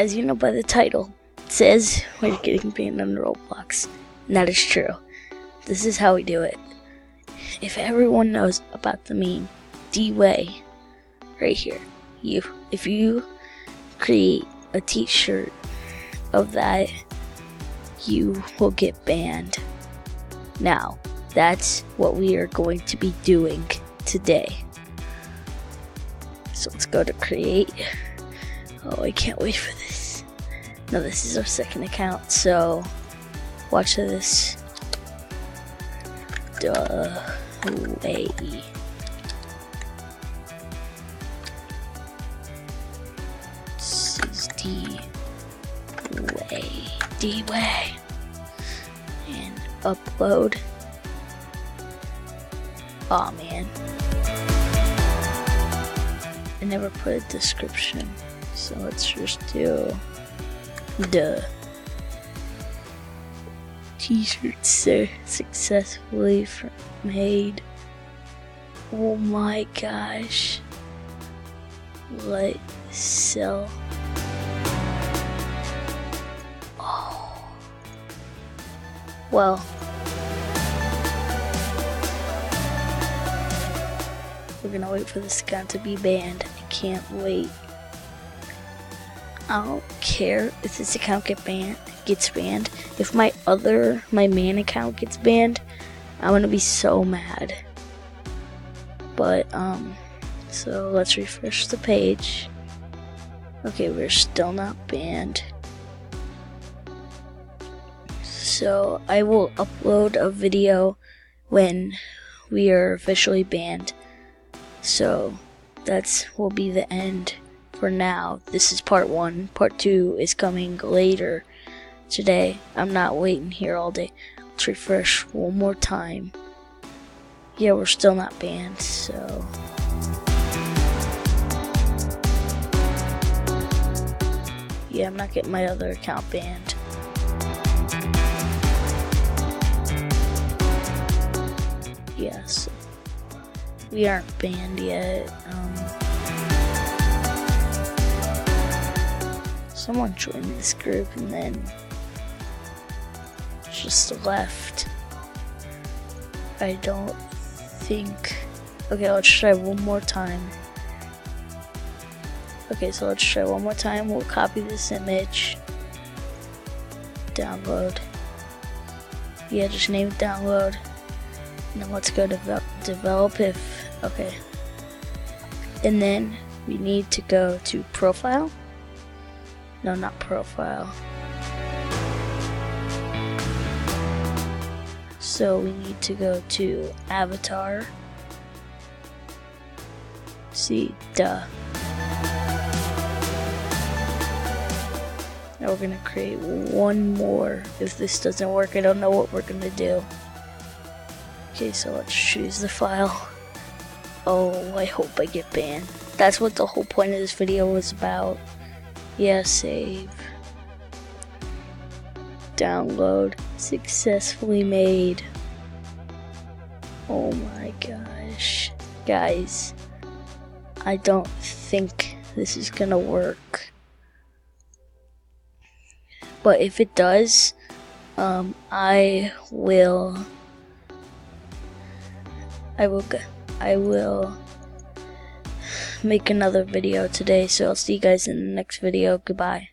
as you know by the title, it says we're getting banned on Roblox. And that is true. This is how we do it. If everyone knows about the meme, D-Way, right here, if you create a t-shirt of that, you will get banned. Now, that's what we are going to be doing today. So let's go to create. Oh, I can't wait for this. No, this is our second account, so watch this. D-Way. This is D-Way. And upload. Aw, man. I never put a description, so let's just do the t-shirt successfully made. Oh my gosh. Let's sell. Oh. Well. We're gonna wait for this account to be banned. I can't wait. I don't care if this account gets banned. If my main account gets banned, I'm gonna be so mad. But so let's refresh the page. Okay, we're still not banned. So I will upload a video when we are officially banned. So that will be the end for now. This is part 1. Part 2 is coming later today. I'm not waiting here all day. Let's refresh one more time. Yeah, we're still not banned, so yeah, I'm not getting my other account banned. Yes. We aren't banned yet. Someone joined this group and then just left. I don't think. Okay, let's try one more time. Okay, so let's try one more time. We'll copy this image. Download. Yeah, just name it download. And then let's go to develop if. Okay. And then we need to go to profile. No, not profile. So we need to go to avatar. See, duh. Now we're gonna create one more. If this doesn't work, I don't know what we're gonna do. Okay, so let's choose the file. Oh, I hope I get banned. That's what the whole point of this video was about. Yeah, save. Download. Successfully made. Oh my gosh. Guys, I don't think this is gonna work. But if it does, I will make another video today, so I'll see you guys in the next video. Goodbye.